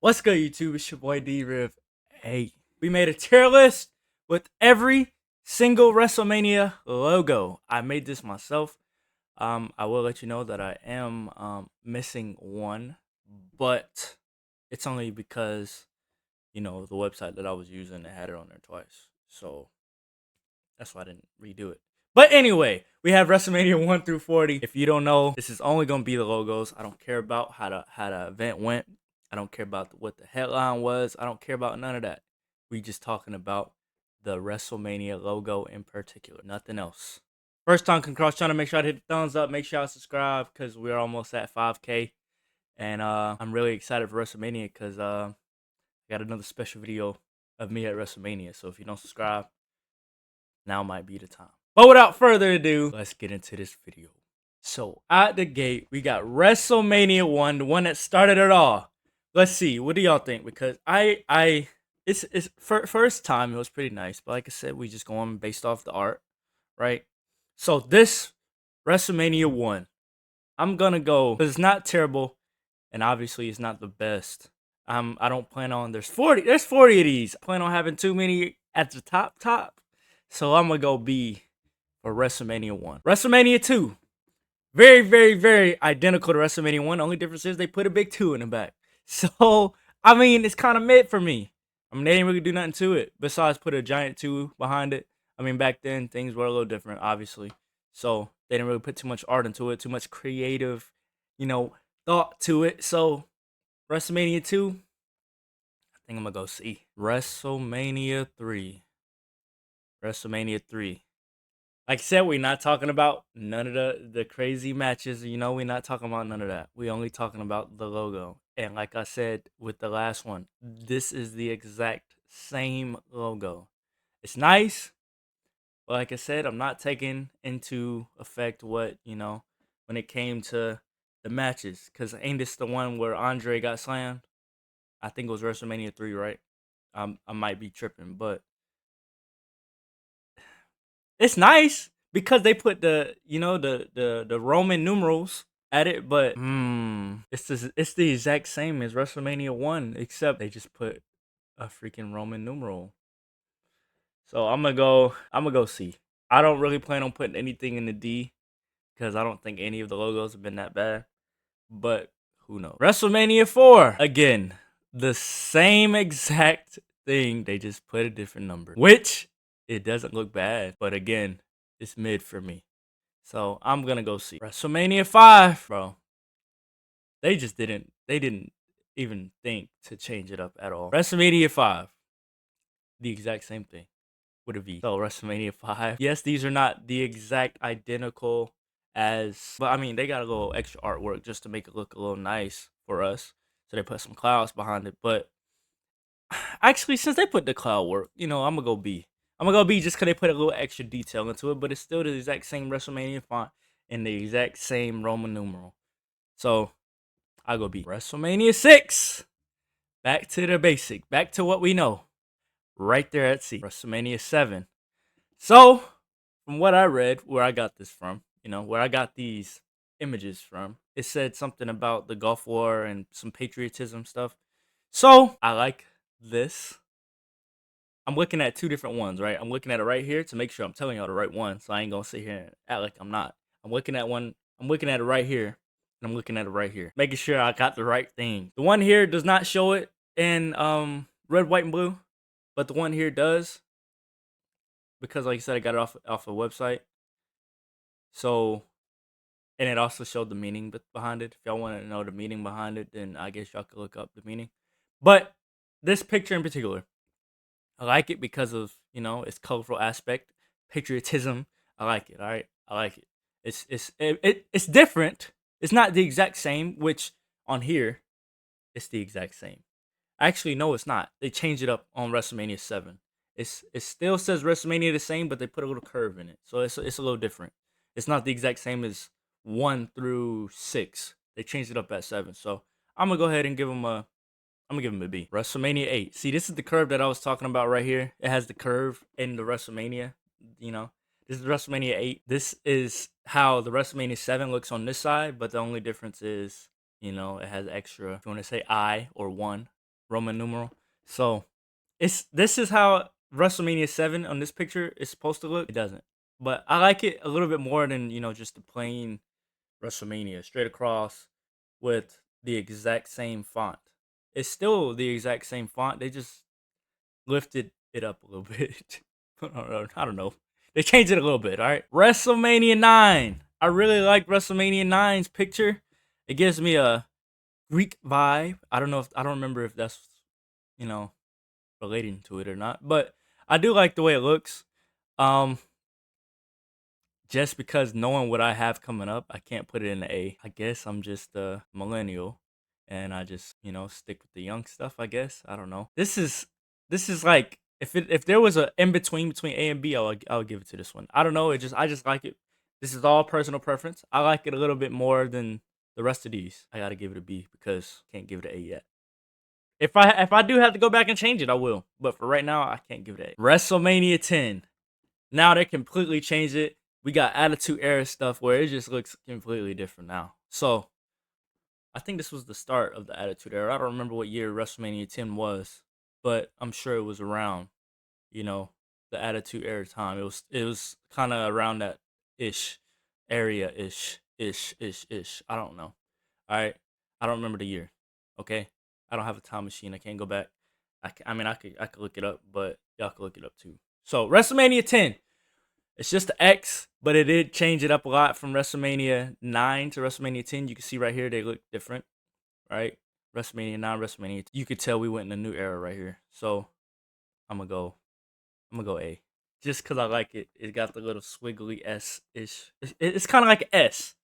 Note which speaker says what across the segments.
Speaker 1: What's good, YouTube? It's your boy D-Riv. Hey, we made a tier list with every single WrestleMania logo. I made this myself. I will let you know that I am missing one, but it's only because the website that I was using, it had it on there twice, so that's why I didn't redo it. But anyway, we have WrestleMania 1 through 40. If you don't know, this is only gonna be the logos. I don't care about how the event went. I don't care about what the headline was. I don't care about none of that. We just talking about the WrestleMania logo in particular. Nothing else. First time come across channel, make sure I hit the thumbs up. Make sure I subscribe because we're almost at 5K. And I'm really excited for WrestleMania because I got another special video of me at WrestleMania. So if you don't subscribe, now might be the time. But without further ado, let's get into this video. So at the gate, we got WrestleMania 1, the one that started it all. Let's see, what do y'all think? Because it's first time, it was pretty nice. But like I said, we just going based off the art, right? So this WrestleMania 1, I'm gonna go, because it's not terrible, and obviously it's not the best. I don't plan on, there's 40 of these. I plan on having too many at the top. So I'm gonna go B for WrestleMania 1. WrestleMania 2. Very identical to WrestleMania 1. Only difference is they put a big 2 in the back. So, I mean, it's kind of mid for me. I mean, they didn't really do nothing to it besides put a giant 2 behind it. I mean, back then, things were a little different, obviously. So, they didn't really put too much art into it, too much creative, thought to it. So, WrestleMania 2, I think I'm going to go C. WrestleMania 3. WrestleMania 3. Like I said, we're not talking about none of the crazy matches. We're not talking about none of that. We only talking about the logo. And like I said with the last one, this is the exact same logo. It's nice, but like I said, I'm not taking into effect what, when it came to the matches. Because ain't this the one where Andre got slammed? I think it was WrestleMania 3, right? I might be tripping, but it's nice because they put the Roman numerals at it, but it's the exact same as WrestleMania 1, except they just put a freaking Roman numeral. So I'm gonna go C. I don't really plan on putting anything in the D because I don't think any of the logos have been that bad. But who knows? WrestleMania 4. Again, the same exact thing. They just put a different number. Which it doesn't look bad. But again, it's mid for me. So I'm gonna go see WrestleMania 5, bro. They didn't even think to change it up at all. WrestleMania 5. The exact same thing with a V. So WrestleMania 5. Yes, these are not the exact identical as, but I mean, they got a little extra artwork just to make it look a little nice for us. So they put some clouds behind it. But actually, since they put the cloud work, I'm gonna go B. I'm gonna go B just because they put a little extra detail into it. But it's still the exact same WrestleMania font and the exact same Roman numeral. So I'll go B. WrestleMania 6. Back to the basic. Back to what we know. Right there at C. WrestleMania 7. So, from what I read, where I got this from, where I got these images from, it said something about the Gulf War and some patriotism stuff. So, I like this. I'm looking at two different ones, right? I'm looking at it right here to make sure I'm telling y'all the right one. So I ain't gonna sit here and act like I'm not. I'm looking at it right here. And I'm looking at it right here. Making sure I got the right thing. The one here does not show it in red, white, and blue. But the one here does. Because like I said, I got it off a website. So, and it also showed the meaning behind it. If y'all want to know the meaning behind it, then I guess y'all could look up the meaning. But this picture in particular, I like it because of, its colorful aspect, patriotism. I like it, all right? I like it. It's different. It's not the exact same, which on here, it's the exact same. Actually, no, it's not. They changed it up on WrestleMania 7. It still says WrestleMania the same, but they put a little curve in it. So it's a little different. It's not the exact same as 1 through 6. They changed it up at 7. So I'm gonna go ahead and give them a B. WrestleMania 8. See, this is the curve that I was talking about right here. It has the curve in the WrestleMania. This is WrestleMania 8. This is how the WrestleMania 7 looks on this side, but the only difference is, it has extra, if you want to say I or 1, Roman numeral. So this is how WrestleMania 7 on this picture is supposed to look. It doesn't. But I like it a little bit more than, just the plain WrestleMania straight across with the exact same font. It's still the exact same font. They just lifted it up a little bit. I don't know. They changed it a little bit, all right? WrestleMania 9. I really like WrestleMania 9's picture. It gives me a Greek vibe. I don't remember if that's, you know, relating to it or not, but I do like the way it looks. Um just because knowing what I have coming up, I can't put it in the A. I guess I'm just a millennial and I just, stick with the young stuff, I guess. I don't know. This is like if there was a in between A and B, I would give it to this one. I don't know, I just like it. This is all personal preference. I like it a little bit more than the rest of these. I got to give it a B because I can't give it an A yet. If I do have to go back and change it, I will. But for right now, I can't give it an A. WrestleMania 10. Now they completely changed it. We got Attitude Era stuff where it just looks completely different now. So I think this was the start of the Attitude Era. I don't remember what year WrestleMania 10 was, but I'm sure it was around, you know, the Attitude Era time. It was kind of around that ish area ish. I don't know. All right, I don't remember the year. Okay, I don't have a time machine. I can't go back. I mean, I could look it up, but y'all could look it up too. So WrestleMania 10. It's just the X, but it did change it up a lot from WrestleMania 9 to WrestleMania 10. You can see right here they look different, right? WrestleMania 9, WrestleMania 10. You could tell we went in a new era right here. So I'm gonna go A. Just cause I like it. It got the little swiggly S ish. It's kind of like an S,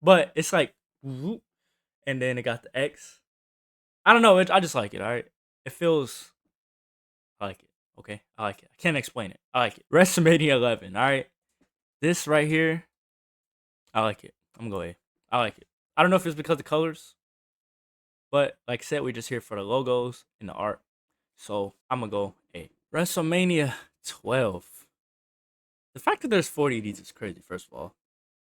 Speaker 1: but it's like whoop, and then it got the X. I don't know. I just like it. All right. It feels. I like it. Okay. I like it. I can't explain it. I like it. WrestleMania 11. All right. This right here. I like it. I'm gonna go A. I like it. I don't know if it's because of the colors, but like I said, we're just here for the logos and the art. So I'm gonna go A. WrestleMania 12. The fact that there's 40 of these is crazy, first of all.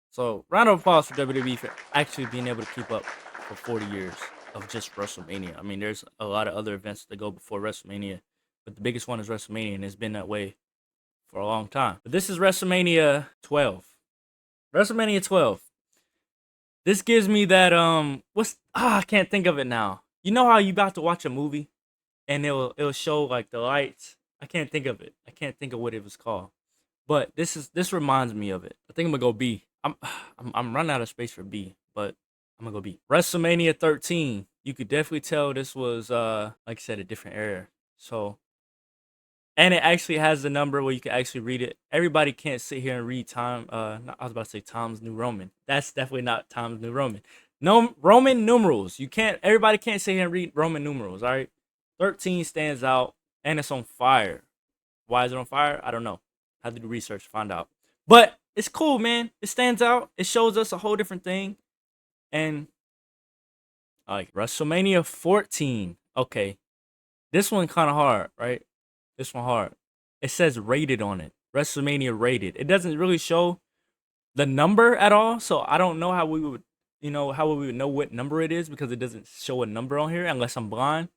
Speaker 1: So round of applause for WWE for actually being able to keep up for 40 years of just WrestleMania. I mean, there's a lot of other events that go before WrestleMania, but the biggest one is WrestleMania, and it's been that way for a long time. But this is WrestleMania 12. WrestleMania 12. This gives me that I can't think of it now. You know how you about to watch a movie and it'll show like the lights. I can't think of it. I can't think of what it was called. But this reminds me of it. I think I'm gonna go B. I'm running out of space for B, but I'm gonna go B. WrestleMania 13. You could definitely tell this was like I said, a different era. So and it actually has the number where you can actually read it. Everybody can't sit here and read time. I was about to say Times New Roman. That's definitely not Times New Roman. No Roman numerals. You can't. Everybody can't sit here and read Roman numerals. All right. 13 stands out, and it's on fire. Why is it on fire? I don't know. Have to do research to find out. But it's cool, man. It stands out. It shows us a whole different thing. And like WrestleMania 14. Okay, this one kind of hard, right? This one hard. It says rated on it. WrestleMania rated. It doesn't really show the number at all, so I don't know how we would, how we would know what number it is because it doesn't show a number on here unless I'm blind.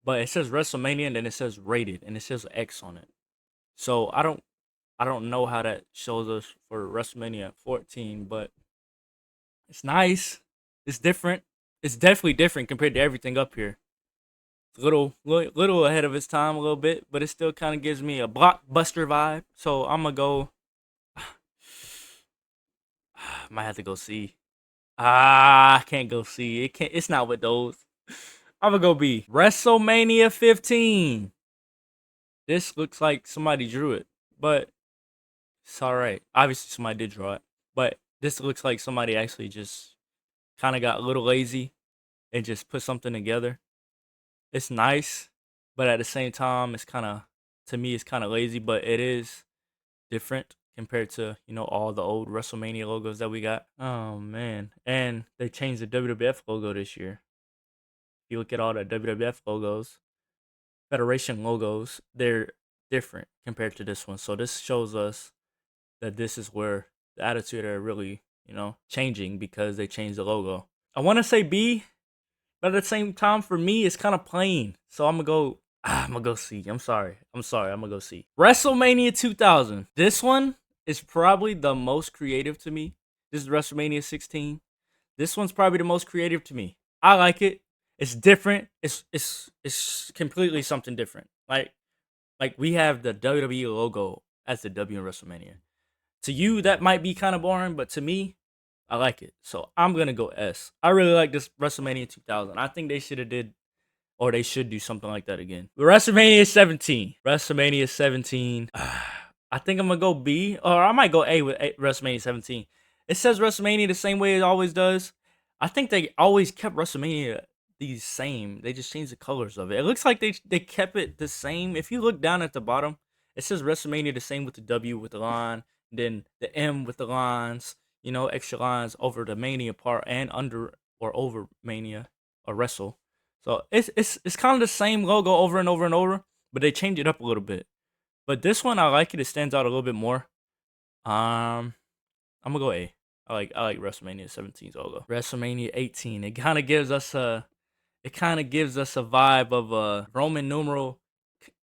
Speaker 1: But it says WrestleMania and then it says rated and it says X on it. So I don't know how that shows us for WrestleMania 14, but it's nice. It's different. It's definitely different compared to everything up here. Little ahead of its time a little bit, but it still kind of gives me a blockbuster vibe. So I'm gonna go. Might have to go C. I can't go C. It can't. It's not with those. I'm gonna go B. WrestleMania 15. This looks like somebody drew it, but it's all right. Obviously, somebody did draw it, but this looks like somebody actually just kind of got a little lazy and just put something together. It's nice, but at the same time, it's kind of to me, it's kind of lazy, but it is different compared to all the old WrestleMania logos that we got. Oh man, and they changed the WWF logo this year. If you look at all the WWF logos, Federation logos, they're different compared to this one. So this shows us that this is where the Attitude Era really, changing because they changed the logo. I want to say B, But at the same time, for me, it's kind of plain. So I'm gonna go. I'm gonna go C. I'm sorry. I'm sorry. I'm gonna go C. WrestleMania 2000. This one is probably the most creative to me. This is WrestleMania 16. This one's probably the most creative to me. I like it. It's different. It's completely something different. Like we have the WWE logo as the W in WrestleMania. To you, that might be kind of boring, but to me, I like it. So I'm gonna go S. I really like this WrestleMania 2000. I think they should have did, or they should do something like that again. WrestleMania 17. WrestleMania 17. I think I'm gonna go B, or I might go A with WrestleMania 17. It says WrestleMania the same way it always does. I think they always kept WrestleMania the same. They just changed the colors of it. It looks like they kept it the same. If you look down at the bottom, it says WrestleMania the same with the W with the line, then the M with the lines. You know, extra lines over the Mania part and under or over Mania or Wrestle. So it's kind of the same logo over and over and over, but they changed it up a little bit. But this one I like it. It stands out a little bit more. I'm gonna go A. I like WrestleMania 17's logo. WrestleMania 18. It kind of gives us a vibe of a Roman numeral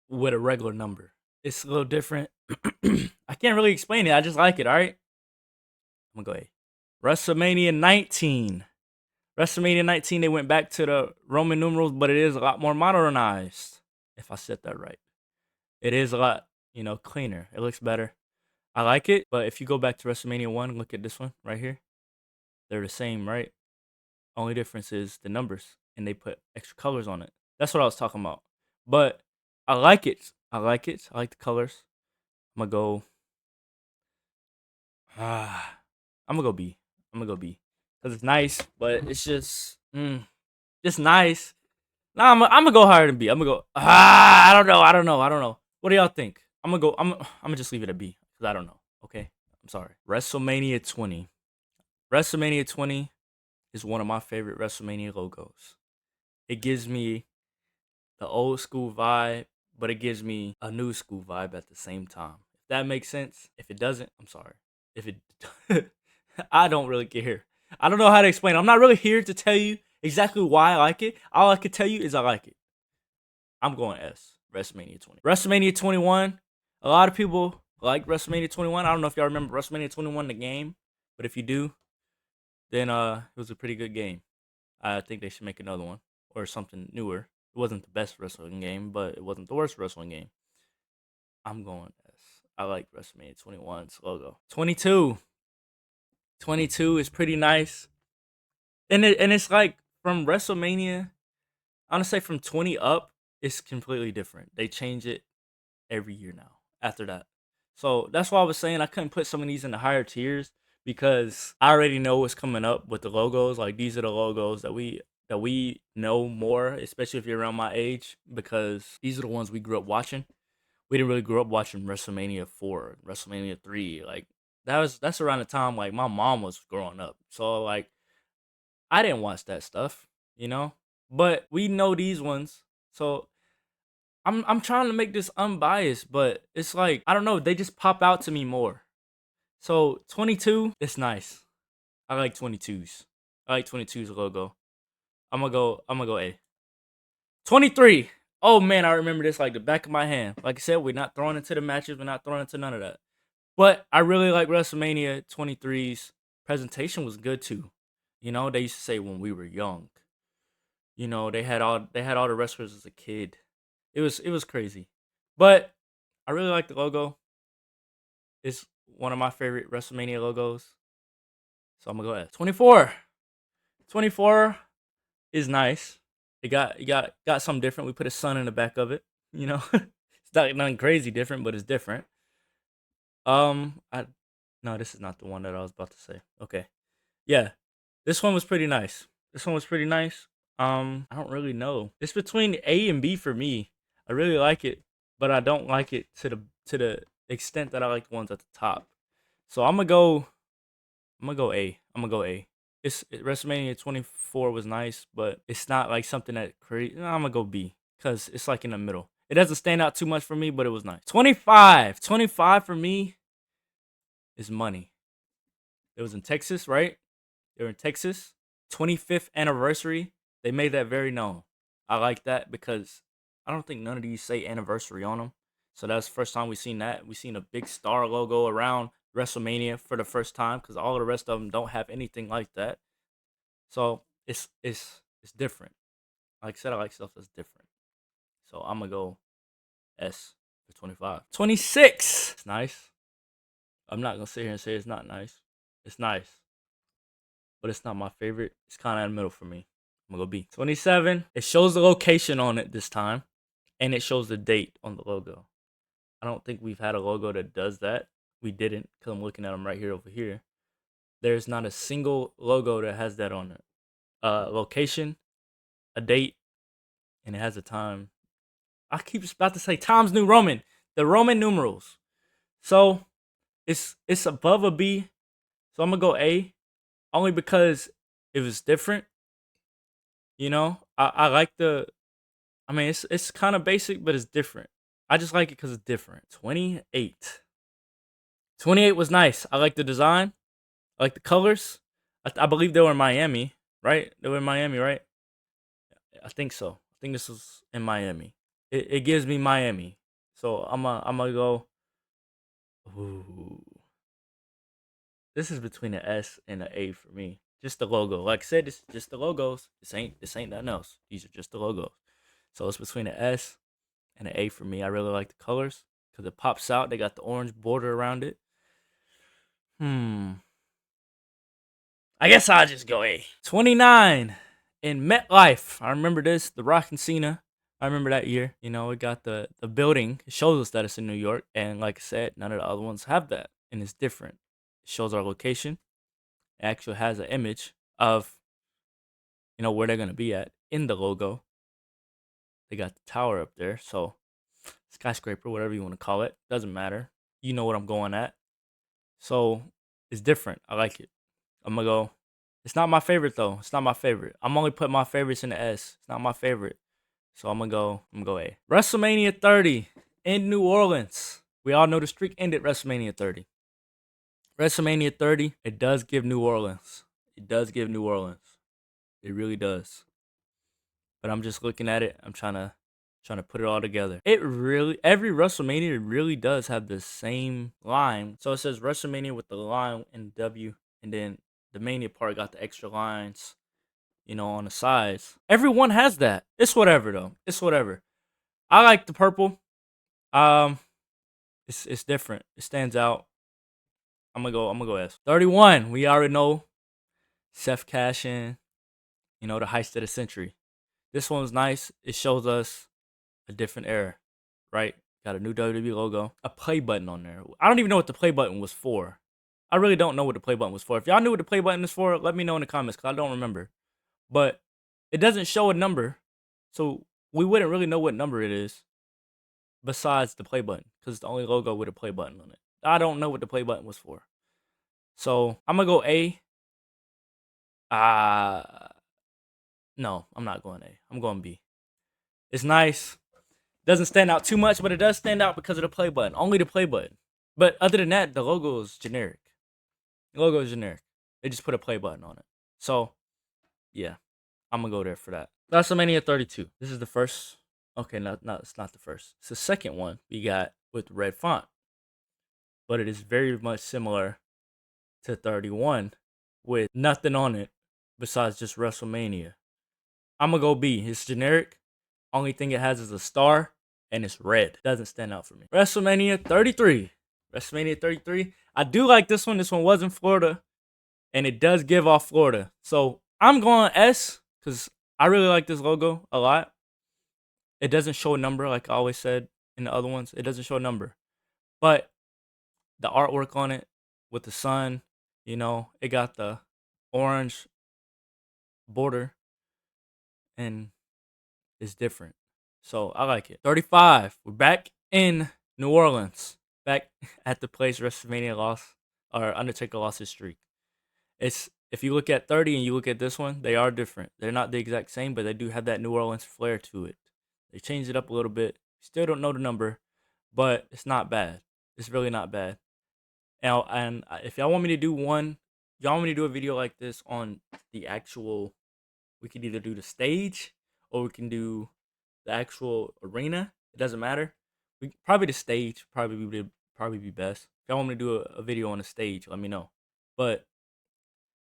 Speaker 1: with a regular number. It's a little different. I can't really explain it. I just like it. All right. I'm gonna go A. WrestleMania 19. WrestleMania 19. They went back to the Roman numerals, but it is a lot more modernized. If I said that right, it is a lot cleaner. It looks better. I like it, but if you go back to WrestleMania 1, look at this one right here. They're the same, right? Only difference is the numbers, and they put extra colors on it. That's what I was talking about. But I like it. I like it. I like the colors. I'm gonna go. I'm gonna go B. I'm gonna go B because it's nice, but it's just nice. Nah, I'm gonna go higher than B. I'm gonna go. I don't know. I don't know. I don't know. What do y'all think? I'm gonna go. I'm gonna just leave it at B because I don't know. Okay, I'm sorry. WrestleMania 20. WrestleMania 20 is one of my favorite WrestleMania logos. It gives me the old school vibe, but it gives me a new school vibe at the same time. If that makes sense. If it doesn't, I'm sorry. If it, I don't really care. I don't know how to explain it. I'm not really here to tell you exactly why I like it. All I can tell you is I like it. I'm going S. WrestleMania 20. WrestleMania 21. A lot of people like WrestleMania 21. I don't know if y'all remember WrestleMania 21, the game, but if you do, then it was a pretty good game. I think they should make another one or something newer. It wasn't the best wrestling game, but it wasn't the worst wrestling game. I'm going S. I like WrestleMania 21's logo. 22. 22 is pretty nice. And it's like from WrestleMania, I want to say from 20 up, it's completely different. They change it every year now after that. So that's why I was saying I couldn't put some of these in the higher tiers because I already know what's coming up with the logos. Like these are the logos that we know more, especially if you're around my age, because these are the ones we grew up watching. We didn't really grow up watching WrestleMania 4, WrestleMania 3. Like that's around the time like my mom was growing up. So like I didn't watch that stuff, you know? But we know these ones. So I'm trying to make this unbiased, but it's like I don't know, they just pop out to me more. So 22, it's nice. I like 22's. I like 22's logo. I'm gonna go A. 23. Oh man, I remember this like the back of my hand. Like I said, we're not throwing into the matches, we're not throwing into none of that. But I really like WrestleMania 23's presentation was good too. You know, they used to say when we were young. You know, they had all the wrestlers as a kid. It was crazy. But I really like the logo. It's one of my favorite WrestleMania logos. So I'm gonna go ahead. 24. 24 is nice. It got something different. We put a sun in the back of it. You know, it's not nothing crazy different, but it's different. I no, this is not the one that I was about to say. Okay, yeah, this one was pretty nice. This one was pretty nice. I don't really know. It's between A and B for me. I really like it, but I don't like it to the extent that I like the ones at the top. So I'm gonna go A. I'm gonna go A. WrestleMania 24 was nice, but it's not like something that crazy. No, I'm gonna go B because it's like in the middle. It doesn't stand out too much for me, but it was nice. 25. 25 for me is money. It was in Texas, right? They were in Texas. 25th anniversary. They made that very known. I like that because I don't think none of these say anniversary on them. So that's the first time we seen that. We seen a big star logo around WrestleMania for the first time because all of the rest of them don't have anything like that. So it's different. Like I said, I like stuff that's different. So I'm gonna go S for 25. 26. It's nice. I'm not gonna sit here and say it's not nice. It's nice, but it's not my favorite. It's kind of in the middle for me. I'm gonna go B. 27. It shows the location on it this time, and it shows the date on the logo. I don't think we've had a logo that does that. We didn't, because I'm looking at them right here over here. There's not a single logo that has that on it. Location, a date, and it has a time. I keep about to say Times New Roman, the Roman numerals. So it's above a B. So I'm gonna go A, only because it was different. You know, I like the. I mean, it's kind of basic, but it's different. I just like it because it's different. 28. 28 was nice. I like the design. I like the colors. I believe they were in Miami, right? They were in Miami, right? I think so. I think this was in Miami. It gives me Miami. So I'm gonna go. Ooh. This is between an S and an A for me. Just the logo. Like I said, this is just the logos. This ain't nothing else. These are just the logos. So it's between an S and an A for me. I really like the colors because it pops out. They got the orange border around it. I guess I'll just go A. 29 in MetLife. I remember this. The Rock and Cena. I remember that year. You know, it got the building. It shows us that it's in New York. And like I said, none of the other ones have that. And it's different. It shows our location. It actually has an image of, you know, where they're going to be at in the logo. They got the tower up there. So, skyscraper, whatever you want to call it. Doesn't matter. You know what I'm going at. So, it's different. I like it. I'm going to go. It's not my favorite, though. It's not my favorite. I'm only putting my favorites in the S. It's not my favorite. So, I'm going to go A. WrestleMania 30 in New Orleans. We all know the streak ended WrestleMania 30. WrestleMania 30, it does give New Orleans. It does give New Orleans. It really does. But I'm just looking at it. I'm trying to put it all together. Every WrestleMania really does have the same line. So it says WrestleMania with the line in W, and then the Mania part got the extra lines, you know, on the sides. Everyone has that. It's whatever though. It's whatever. I like the purple. Um, it's different. It stands out. I'm gonna go S. 31. We already know Seth cash in. You know, the heist of the century. This one's nice. It shows us a different era, right? Got a new WWE logo, a play button on there. I don't even know what the play button was for. I really don't know what the play button was for. If y'all knew what the play button is for, let me know in the comments because I don't remember. But it doesn't show a number, so we wouldn't really know what number it is besides the play button because it's the only logo with a play button on it. I don't know what the play button was for. So I'm going to go A. No, I'm not going A. I'm going B. It's nice. Doesn't stand out too much, but it does stand out because of the play button. Only the play button. But other than that, the logo is generic. The logo is generic. They just put a play button on it. So, yeah, I'm going to go there for that. WrestleMania 32. This is the first. Okay, no, it's not the first. It's the second one we got with red font. But it is very much similar to 31 with nothing on it besides just WrestleMania. I'm going to go B. It's generic. Only thing it has is a star, and it's red. Doesn't stand out for me. WrestleMania 33. WrestleMania 33. I do like this one. This one was in Florida, and it does give off Florida. So I'm going S because I really like this logo a lot. It doesn't show a number like I always said in the other ones. It doesn't show a number. But the artwork on it with the sun, you know, it got the orange border, and it's different. So I like it. 35. We're back in New Orleans. Back at the place WrestleMania lost, or Undertaker lost his streak. It's if you look at 30 and you look at this one, they are different. They're not the exact same, but they do have that New Orleans flair to it. They changed it up a little bit. Still don't know the number, but it's not bad. It's really not bad. And if y'all want me to do a video like this on the actual, We could either do the stage or we can do the actual arena. It doesn't matter. Probably the stage probably be best. If y'all want me to do a video on the stage, let me know. But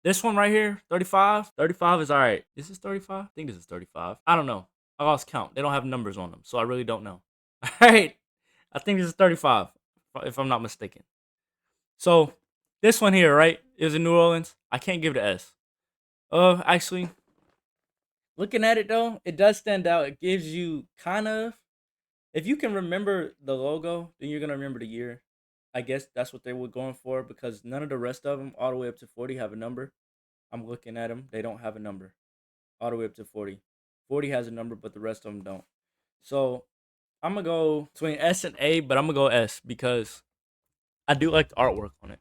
Speaker 1: this one right here, 35. 35 is all right. Is this 35? I think this is 35. I don't know. I lost count. They don't have numbers on them, so I really don't know. All right. I think this is 35, if I'm not mistaken. So this one here, right, is in New Orleans. I can't give it an S. Actually, looking at it though, it does stand out. It gives you kind of, if you can remember the logo, then you're gonna remember the year. I guess that's what they were going for because none of the rest of them, all the way up to 40, have a number. I'm looking at them; they don't have a number. All the way up to 40. 40 has a number, but the rest of them don't. So I'm gonna go between S and A, but I'm gonna go S because I do like the artwork on it.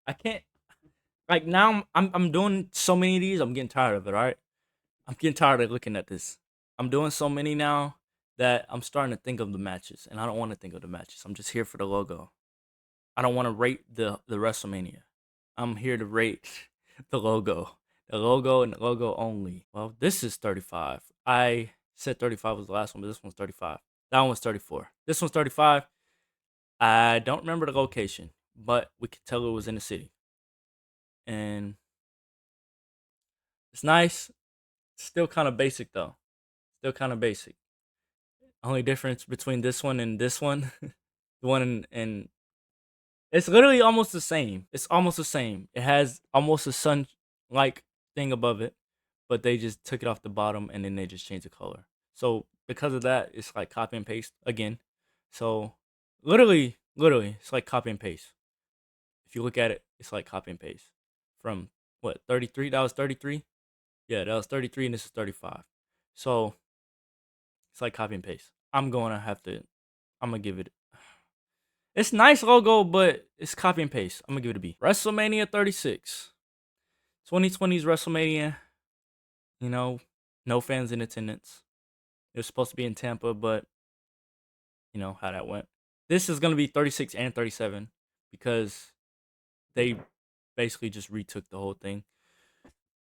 Speaker 1: I can't like now. I'm doing so many of these. I'm getting tired of it. All right, I'm getting tired of looking at this. I'm doing so many now that I'm starting to think of the matches, and I don't want to think of the matches. I'm just here for the logo. I don't want to rate the WrestleMania. I'm here to rate the logo. The logo and the logo only. Well, this is 35. I said 35 was the last one, but this one's 35. That one was 34. This one's 35. I don't remember the location, but we could tell it was in the city. And it's nice. Still kind of basic though. Still kind of basic. Only difference between this one and this one, the one in it's literally almost the same. It's almost the same. It has almost a sun like thing above it, but they just took it off the bottom and then they just changed the color. So because of that, it's like copy and paste again. So literally, it's like copy and paste. If you look at it, it's like copy and paste from what 33. That was 33. Yeah, that was 33, and this is 35. So it's like copy and paste. I'm gonna give it. It's nice logo, but it's copy and paste. I'm gonna give it a B. WrestleMania 36. 2020's WrestleMania. You know, no fans in attendance. It was supposed to be in Tampa, but you know how that went. This is gonna be 36 and 37 because they basically just retook the whole thing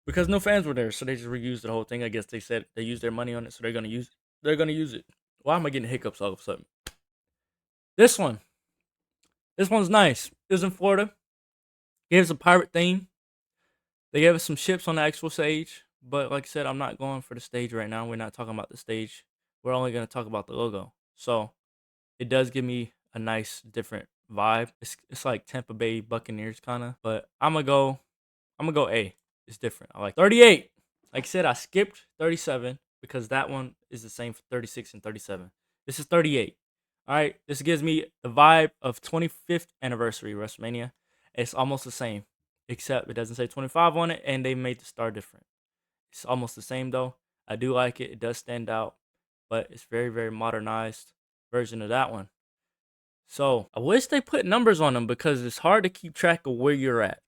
Speaker 1: because no fans were there, so they just reused the whole thing. I guess they said they used their money on it, so they're gonna use it. Why am I getting hiccups all of a sudden? This one's nice. It was in Florida. Gave us a pirate theme. They gave us some ships on the actual stage, but like I said, I'm not going for the stage right now. We're not talking about the stage. We're only gonna talk about the logo. So it does give me a nice different vibe. It's like Tampa Bay Buccaneers kind of, but I'm gonna go A. It's different. I like 38. Like I said, I skipped 37 because that one is the same for 36 and 37. This is 38. All right, this gives me the vibe of 25th anniversary WrestleMania. It's almost the same, except it doesn't say 25 on it, and they made the star different. It's almost the same though. I do like it. It does stand out, but it's very, very modernized version of that one. So I wish they put numbers on them because it's hard to keep track of where you're at.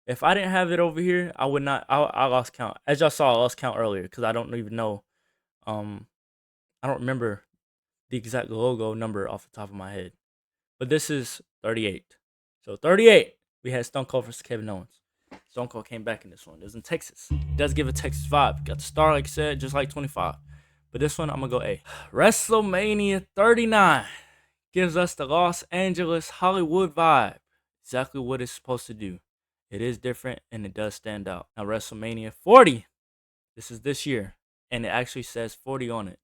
Speaker 1: If I didn't have it over here, I would not. I lost count. As y'all saw, I lost count earlier because I don't even know. Um, I don't remember the exact logo number off the top of my head. But this is 38. So 38, we had Stone Cold versus Kevin Owens. Stone Cold came back in this one. It was in Texas. It does give a Texas vibe. Got the star, like I said, just like 25. But this one, I'm going to go A. WrestleMania 39 gives us the Los Angeles Hollywood vibe. Exactly what it's supposed to do. It is different, and it does stand out. Now, WrestleMania 40. This is this year. And it actually says 40 on it.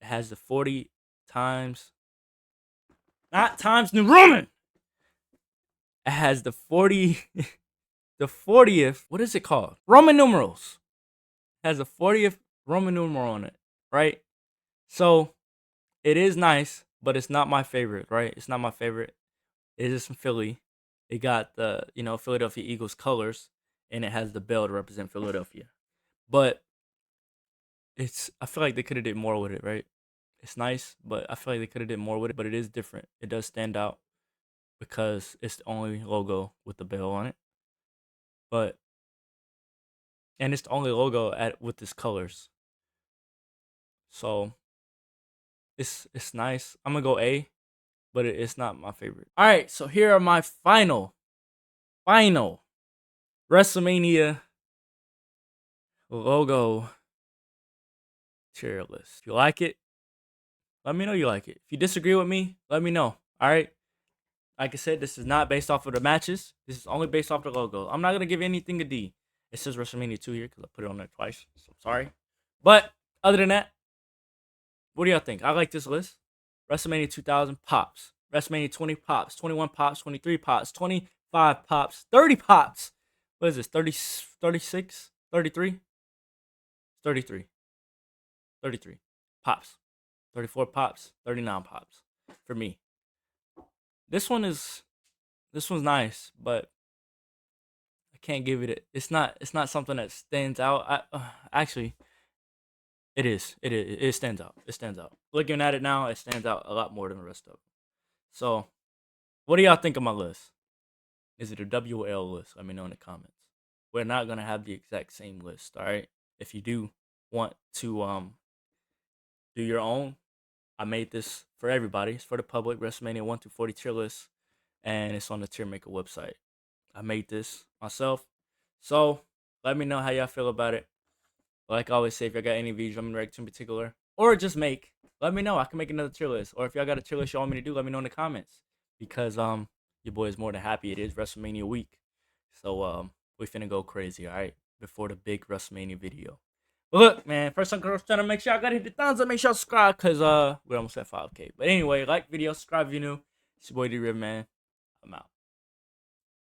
Speaker 1: It has the 40 times. Not times New Roman. It has the 40. The 40th. What is it called? Roman numerals. It has the 40th Roman numeral on it. Right? So, it is nice, but it's not my favorite. Right? It's not my favorite. It is from Philly. It got the, Philadelphia Eagles colors, and it has the bell to represent Philadelphia. But I feel like they could have did more with it, right? It's nice, but I feel like they could have did more with it, but it is different. It does stand out because it's the only logo with the bell on it. But and it's the only logo with this colors. So it's nice. I'm gonna go A, but it's not my favorite. All right, so here are my final WrestleMania logo tier list. If you like it, let me know you like it. If you disagree with me, let me know. All right. Like I said, this is not based off of the matches. This is only based off the logo. I'm not gonna give anything a D. It says WrestleMania 2 here because I put it on there twice. So I'm sorry. But other than that, what do y'all think? I like this list. WrestleMania 2000 pops. WrestleMania 20 pops. 21 pops. 23 pops. 25 pops. 30 pops. What is this? 30, 36? 33? 33. 33 pops. 34 pops. 39 pops for me. This one's nice, but I can't give it. It's not something that stands out. Actually, it is. It stands out. It stands out. Looking at it now, it stands out a lot more than the rest of them. So, what do y'all think of my list? Is it a WL list? Let me know in the comments. We're not gonna have the exact same list, all right? If you do want to do your own, I made this for everybody. It's for the public. WrestleMania 1 through 40 tier list, and it's on the Tier Maker website. I made this myself, so let me know how y'all feel about it. Like I always say, if y'all got any videos I'm react to in particular, or just make, let me know. I can make another tier list. Or if y'all got a tier list y'all want me to do, let me know in the comments. Because your boy is more than happy. It is WrestleMania week. So we finna go crazy, alright? Before the big WrestleMania video. But look, man, first time to channel, make sure y'all gotta hit the thumbs up, make sure y'all subscribe, cause we're almost at 5K. But anyway, like video, subscribe if you're new. It's your boy D Riv, man. I'm out.